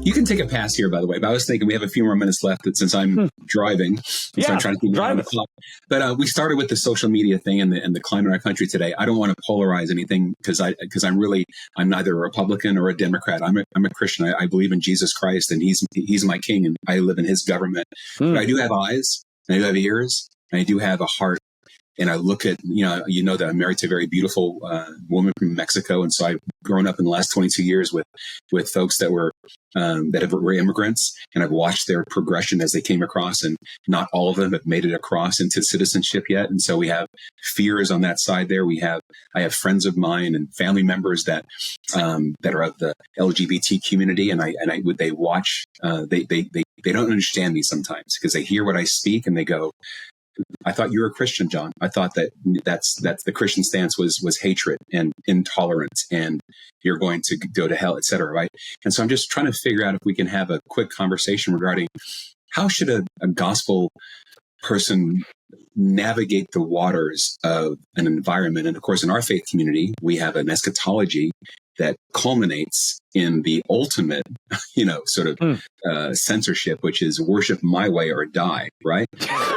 You can take a pass here, by the way. But I was thinking we have a few more minutes left since I'm driving. So I'm trying to keep on the clock. But we started with the social media thing and the climate in our country today. I don't want to polarize anything because I'm neither a Republican or a Democrat. I'm a Christian. I believe in Jesus Christ, and he's my king, and I live in his government. But I do have eyes, and I do have ears, and I do have a heart. And I look at, you know that I'm married to a very beautiful woman from Mexico. And so I've grown up in the last 22 years with folks that were immigrants. And I've watched their progression as they came across. And not all of them have made it across into citizenship yet. And so we have fears on that side there. I have friends of mine and family members that are of the LGBT community. And they watch, they don't understand me sometimes because they hear what I speak and they go, I thought you were a Christian, John. I thought that's the Christian stance was hatred and intolerance, and you're going to go to hell, etc. Right? And so I'm just trying to figure out if we can have a quick conversation regarding how should a gospel person navigate the waters of an environment. And of course, in our faith community, we have an eschatology that culminates in the ultimate, sort of censorship, which is worship my way or die, right?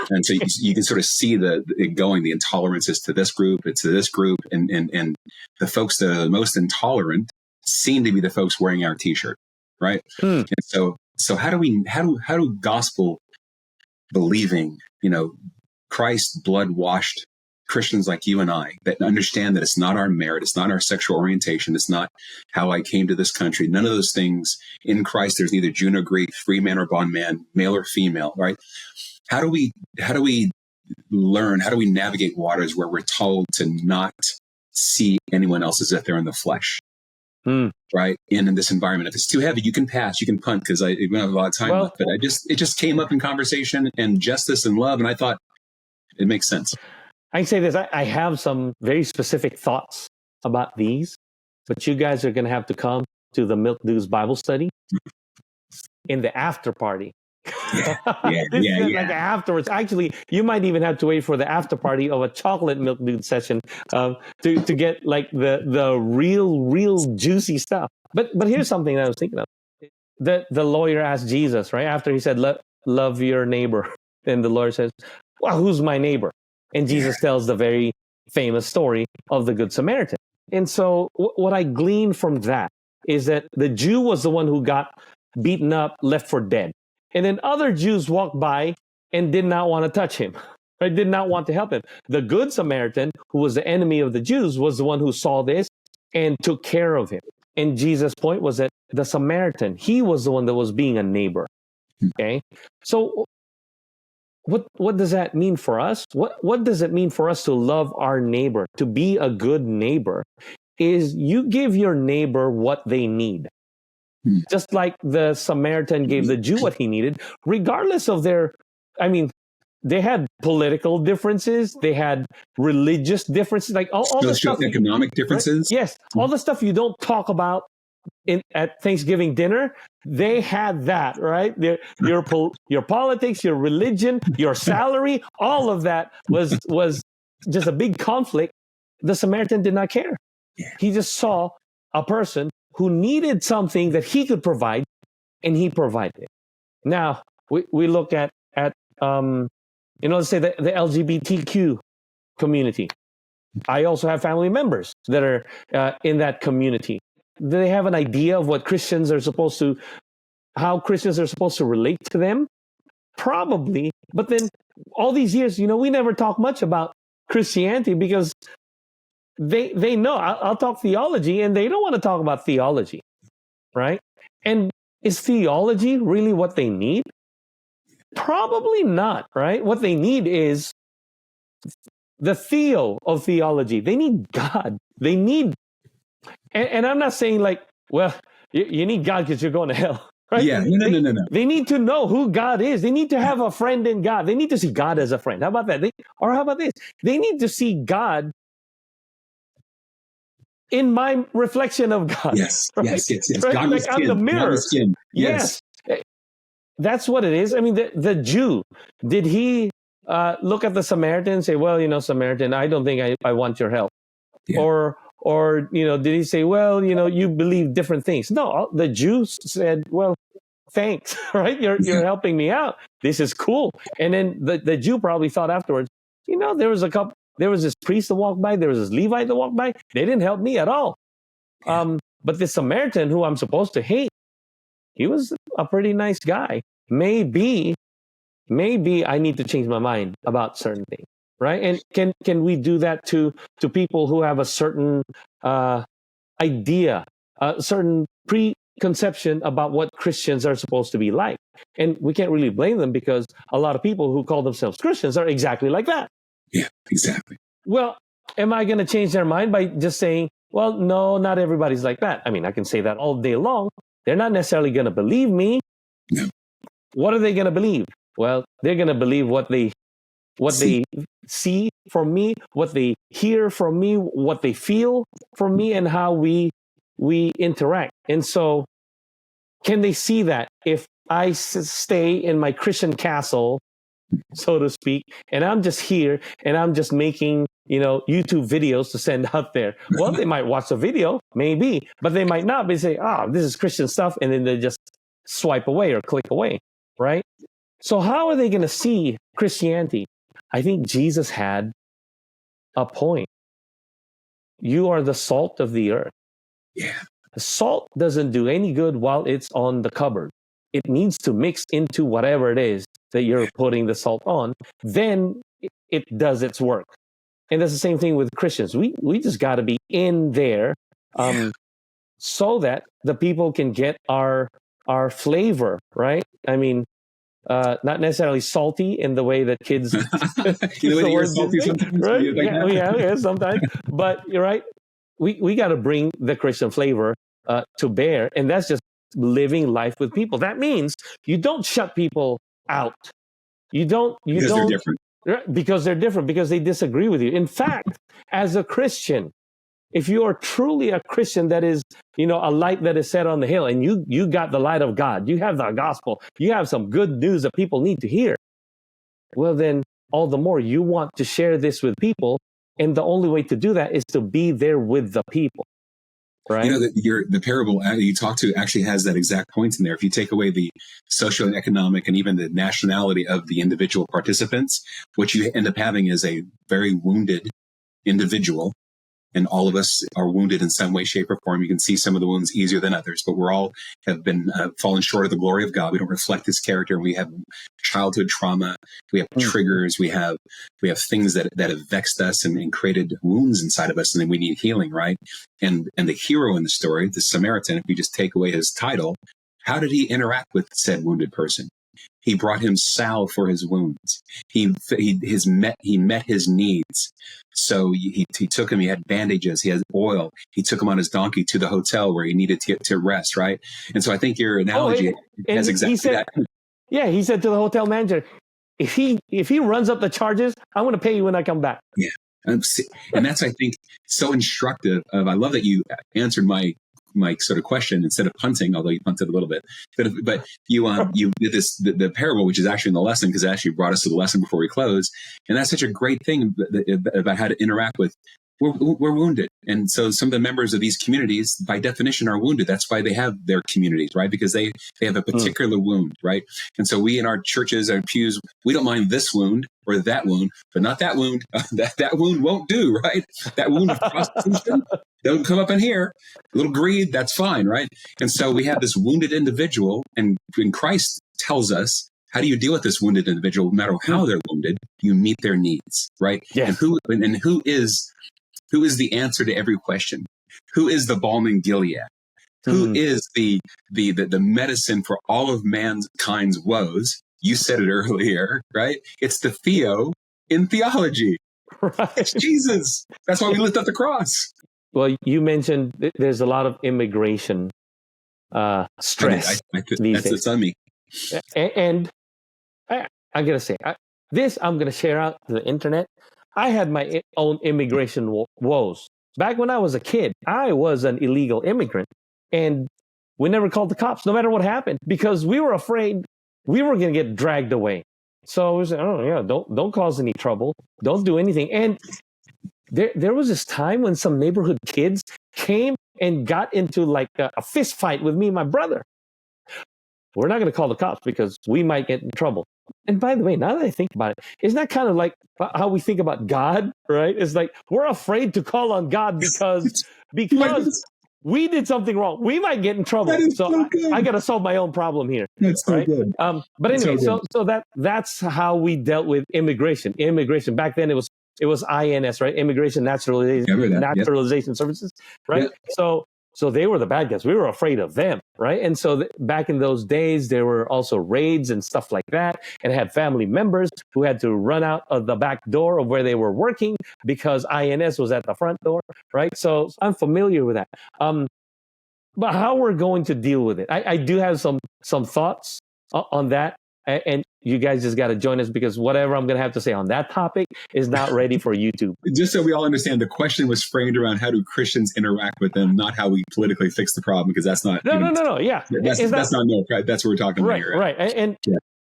And so you can sort of see the intolerance is to this group, it's to this group, and the folks that are the most intolerant seem to be the folks wearing our T-shirt, right? And so how do gospel believing, Christ blood washed Christians like you and I that understand that it's not our merit, it's not our sexual orientation, it's not how I came to this country. None of those things in Christ. There's neither Jew nor Greek, free man or bondman, male or female, right? How do we learn? How do we navigate waters where we're told to not see anyone else as if they're in the flesh? Right. And in this environment, if it's too heavy, you can pass, you can punt because I don't have a lot of time left. But it just came up in conversation and justice and love, and I thought it makes sense. I can say this: I have some very specific thoughts about these, but you guys are going to have to come to the Milk Dudes Bible study in the after party. Like afterwards. Actually, you might even have to wait for the after party of a chocolate Milk Dude session to get like the real juicy stuff. But here's something that I was thinking of. The lawyer asked Jesus, right after he said, "Love your neighbor," and the lawyer says, "Well, who's my neighbor?" And Jesus tells the very famous story of the Good Samaritan. And so what I glean from that is that the Jew was the one who got beaten up, left for dead. And then other Jews walked by and did not want to touch him, right? Did not want to help him. The Good Samaritan, who was the enemy of the Jews, was the one who saw this and took care of him. And Jesus' point was that the Samaritan, he was the one that was being a neighbor. Okay? So what does that mean for us? What does it mean for us to love our neighbor? To be a good neighbor is you give your neighbor what they need. Just like the Samaritan gave the Jew what he needed, regardless of they had political differences, they had religious differences, like all the stuff. Economic differences. Right? Yes, all the stuff you don't talk about at Thanksgiving dinner, they had that, right? Your politics, your religion, your salary, all of that was just a big conflict. The Samaritan did not care. He just saw a person who needed something that he could provide, and he provided it. Now, we look at let's say the LGBTQ community. I also have family members that are in that community. Do they have an idea of how Christians are supposed to relate to them? Probably. But then all these years, we never talk much about Christianity because they know I'll talk theology and they don't want to talk about theology, right? And is theology really what they need? Probably not, right? What they need is the theo of theology. They need God. They need, and I'm not saying like, well, you need God because you're going to hell, right? Yeah, no. They need to know who God is. They need to have a friend in God. They need to see God as a friend. How about that? Or how about this? They need to see God in my reflection of God. Yes, right? yes. Right? God like I'm the mirror. Yes. That's what it is. I mean, the Jew, did he look at the Samaritan and say, well, Samaritan, I don't think I want your help? Yeah. Or did he say, well, you believe different things? No, the Jews said, well, thanks, right? You're helping me out. This is cool. And then the Jew probably thought afterwards, there was this priest that walked by, there was this Levite that walked by. They didn't help me at all. But the Samaritan, who I'm supposed to hate, he was a pretty nice guy. Maybe I need to change my mind about certain things, right? And can we do that to people who have a certain idea, a certain preconception about what Christians are supposed to be like? And we can't really blame them, because a lot of people who call themselves Christians are exactly like that. Yeah, exactly. Well, am I going to change their mind by just saying, well, no, not everybody's like that? I mean, I can say that all day long. They're not necessarily going to believe me. No. What are they going to believe? Well, they're going to believe what they see from me, what they hear from me, what they feel from me, and how we interact. And so, can they see that if I stay in my Christian castle, so to speak, and I'm just here and I'm just making, YouTube videos to send out there? Well, they might watch the video, maybe, but they might not. They say, this is Christian stuff, and then they just swipe away or click away, right? So how are they going to see Christianity? I think Jesus had a point. You are the salt of the earth. Yeah. The salt doesn't do any good while it's on the cupboard. It needs to mix into whatever it is that you're putting the salt on. Then it does its work. And that's the same thing with Christians. We just got to be in there so that the people can get our flavor, right? I mean, not necessarily salty in the way that kids salty sometimes, right? Yeah, sometimes. But you're right. We got to bring the Christian flavor to bear, and that's just living life with people. That means you don't shut people out. They're different. Because they're different, because they disagree with you. In fact, as a Christian, if you are truly a Christian that is, a light that is set on the hill, and you got the light of God, you have the gospel, you have some good news that people need to hear, well, then all the more you want to share this with people. And the only way to do that is to be there with the people. Right. The parable you talk to actually has that exact point in there. If you take away the social and economic and even the nationality of the individual participants, what you end up having is a very wounded individual. And all of us are wounded in some way, shape, or form. You can see some of the wounds easier than others, but we're all have been fallen short of the glory of God. We don't reflect His character. We have childhood trauma. We have triggers. We have things that have vexed us and created wounds inside of us, and then we need healing, right? And the hero in the story, the Samaritan, if we just take away his title, how did he interact with said wounded person? He brought him salve for his wounds. He met his needs. So he took him. He had bandages. He had oil. He took him on his donkey to the hotel where he needed to rest. Right. And so I think your analogy has exactly that. Yeah, he said to the hotel manager, if he runs up the charges, I'm going to pay you when I come back. Yeah, and that's, I think, so instructive. I love that you answered my sort of question instead of punting, although you punted a little bit. But you did the parable, which is actually in the lesson, because it actually brought us to the lesson before we close. And that's such a great thing about how to interact with. We're wounded. And so some of the members of these communities, by definition, are wounded. That's why they have their communities, right? Because they have a particular wound, right? And so we in our churches, our pews, we don't mind this wound or that wound, but not that wound. That wound won't do, right? That wound of prostitution, don't come up in here. A little greed, that's fine, right? And so we have this wounded individual, and when Christ tells us, how do you deal with this wounded individual? No matter how they're wounded, you meet their needs, right? Yeah. And who is the answer to every question? Who is the balm in Gilead? Who is the medicine for all of mankind's woes? You said it earlier, right? It's the Theo in theology. Right. It's Jesus. That's why we lift up the cross. Well, you mentioned there's a lot of immigration stress. That's on me. And I got to say, I'm going to share out to the internet. I had my own immigration woes. Back when I was a kid, I was an illegal immigrant, and we never called the cops, no matter what happened, because we were afraid we were going to get dragged away. So we said, don't cause any trouble, don't do anything. And there was this time when some neighborhood kids came and got into like a fist fight with me and my brother. we're not going to call the cops because we might get in trouble. And by the way, now that I think about it, isn't that kind of like how we think about God, right? It's like we're afraid to call on God because we did something wrong. We might get in trouble. So I got to solve my own problem here. That's so good. But anyway, so that's how we dealt with immigration. Immigration back then, it was INS, right? Immigration Naturalization Services, right? Yeah. So they were the bad guys. We were afraid of them, right? And so back in those days, there were also raids and stuff like that, and had family members who had to run out of the back door of where they were working because INS was at the front door, right? So I'm familiar with that. But how we're going to deal with it, I do have some thoughts on that. And you guys just got to join us because whatever I'm going to have to say on that topic is not ready for YouTube. Just so we all understand, the question was framed around how do Christians interact with them, not how we politically fix the problem, because that's not. No. Yeah. That's not right. That's what we're talking about here. Right. And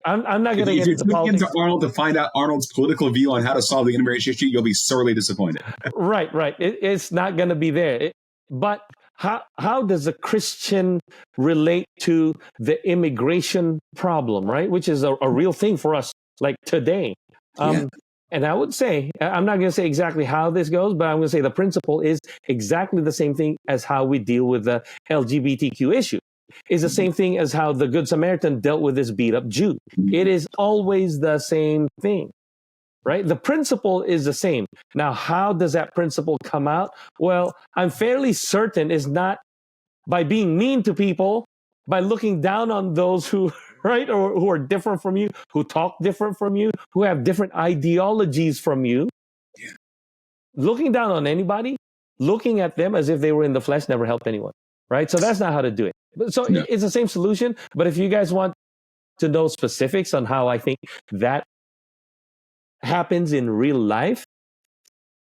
I'm not going to get into politics. If you're Arnold to find out Arnold's political view on how to solve the immigration issue, you'll be sorely disappointed. Right. It's not going to be there. But how does a Christian relate to the immigration problem, right? Which is a real thing for us, like today. And I would say, I'm not going to say exactly how this goes, but I'm going to say the principle is exactly the same thing as how we deal with the LGBTQ issue. Is the same thing as how the Good Samaritan dealt with this beat up Jew. It is always the same thing. Right? The principle is the same. Now, how does that principle come out? Well, I'm fairly certain it's not by being mean to people, by looking down on those who, right, or who are different from you, who talk different from you, who have different ideologies from you. Yeah. Looking down on anybody, looking at them as if they were in the flesh never helped anyone. Right? So that's not how to do it. So it's the same solution. But if you guys want to know specifics on how I think that happens in real life,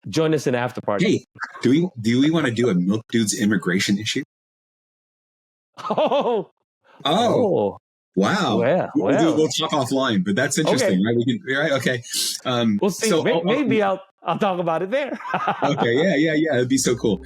join us in After Party. Hey, do we want to do a Milk Dudes immigration issue? Oh, wow. Well, we'll talk offline, but that's interesting, right? We can, right? Okay. We'll see. So, maybe I'll talk about it there. Okay. Yeah. It'd be so cool.